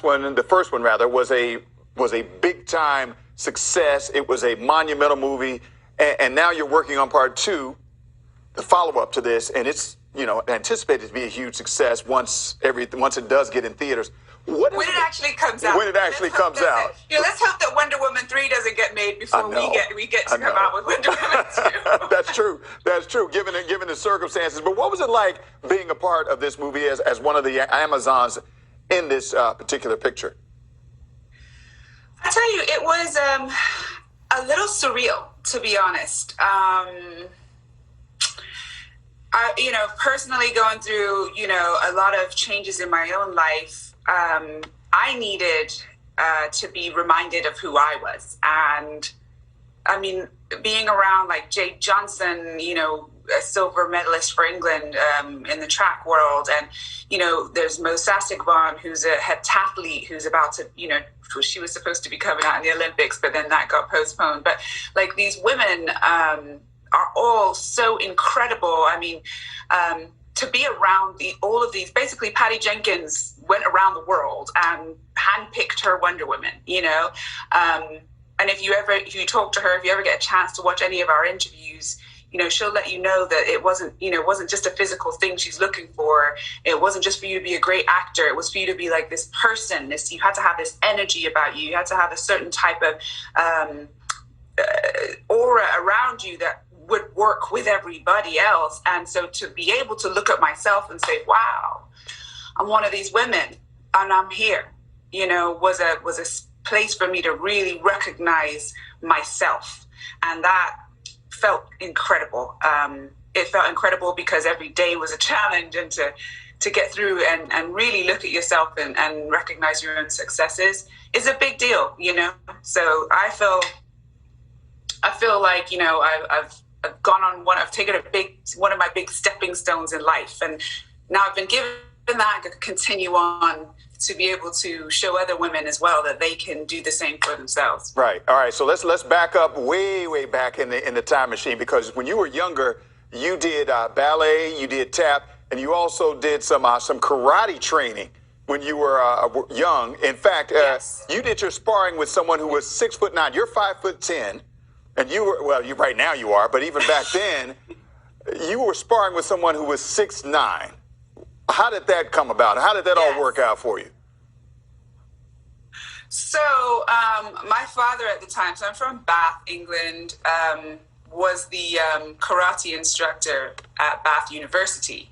last one, the first one rather, was a big time success. It was a monumental movie, and now you're working on part two, the follow up to this, and it's anticipated to be a huge success once it does get in theaters. When it actually comes out. When it actually comes out. Let's hope that Wonder Woman 3 doesn't get made before we get to come out with Wonder Woman 2. That's true. That's true, given the circumstances. But what was it like being a part of this movie as one of the Amazons in this particular picture? I tell you, it was a little surreal, to be honest. Personally going through, a lot of changes in my own life, I needed to be reminded of who I was. And I mean, being around like Jake Johnson, a silver medalist for England in the track world. And, there's Mo Sassigban, who's a heptathlete who's about to, she was supposed to be coming out in the Olympics, but then that got postponed. But like these women are all so incredible. I mean, to be around all of these, basically Patty Jenkins went around the world and handpicked her Wonder Woman, and if you talk to her, if you ever get a chance to watch any of our interviews, she'll let you know that it wasn't just a physical thing she's looking for. It wasn't just for you to be a great actor. It was for you to be like this person. You had to have this energy about you. You had to have a certain type of aura around you that would work with everybody else. And so to be able to look at myself and say, wow, I'm one of these women and I'm here, was a place for me to really recognize myself. And that felt incredible. It felt incredible because every day was a challenge, and to get through and really look at yourself and recognize your own successes is a big deal, So I feel like, I've gone on I've taken one of my big stepping stones in life. And now I've been given that, I could continue on to be able to show other women as well that they can do the same for themselves. Right. All right. So let's back up way back in the time machine, because when you were younger, you did ballet, you did tap, and you also did some karate training when you were young. In fact, yes. You did your sparring with someone who was 6'9". You're 5'10", and you were right now you are, but even back then, you were sparring with someone who was 6'9". How did that come about? How did that all work out for you? So my father at the time, so I'm from Bath, England, was the karate instructor at Bath University.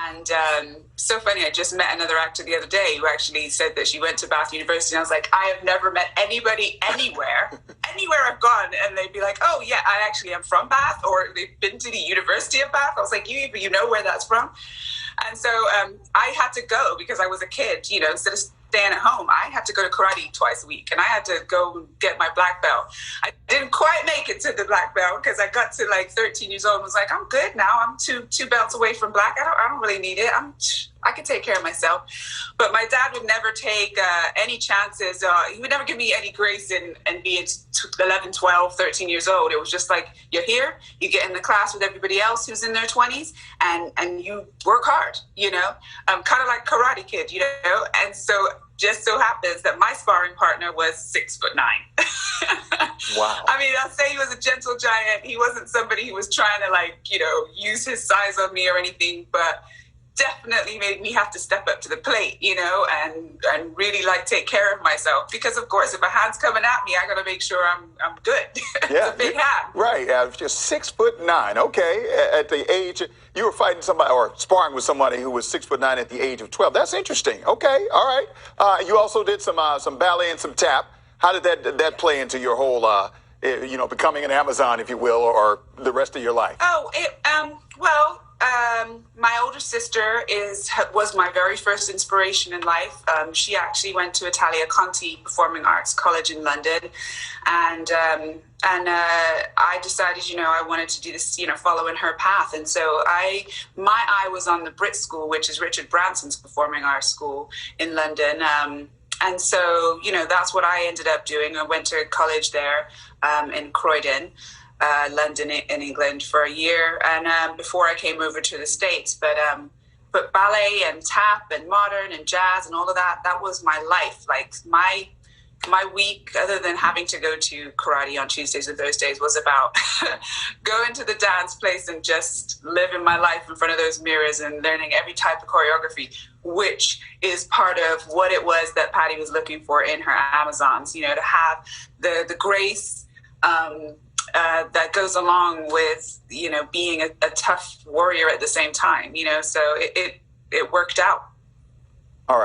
And so funny, I just met another actor the other day who actually said that she went to Bath University. And I was like, I have never met anybody anywhere I've gone. And they'd be like, oh, yeah, I actually am from Bath, or they've been to the University of Bath. I was like, you know where that's from? And so I had to go because I was a kid, instead of staying at home, I had to go to karate twice a week, and I had to go get my black belt. I didn't quite make it to the black belt because I got to like 13 years old and was like, I'm good now. I'm two belts away from black. I don't really need it. I can take care of myself. But my dad would never take any chances. He would never give me any grace in being 11, 12, 13 years old. It was just like, you're here, you get in the class with everybody else who's in their 20s, and you work hard, kind of like Karate Kid, And so just so happens that my sparring partner was 6'9". Wow. I mean, I'll say he was a gentle giant. He wasn't somebody who was trying to use his size on me or anything, but definitely made me have to step up to the plate, and really take care of myself. Because of course, if a hand's coming at me, I got to make sure I'm good. Yeah, it's a big hand. Right. Just 6'9". Okay. At the age, you were fighting somebody or sparring with somebody who was 6'9" at the age of 12. That's interesting. Okay. All right. You also did some ballet and some tap. How did that play into your whole, becoming an Amazon, if you will, or the rest of your life? Oh, my older sister was my very first inspiration in life. She actually went to Italia Conti Performing Arts College in London, and I decided, I wanted to do this, follow in her path. And so my eye was on the Brit School, which is Richard Branson's Performing Arts School in London. And so, that's what I ended up doing. I went to college there in Croydon. London in England for a year, and before I came over to the States. But but ballet and tap and modern and jazz and all of that, that was my life. Like my week, other than having to go to karate on Tuesdays and Thursdays, was about going to the dance place and just living my life in front of those mirrors and learning every type of choreography, which is part of what it was that Patty was looking for in her Amazons, you know, to have the grace that goes along with, you know, being a tough warrior at the same time, you know, so it worked out.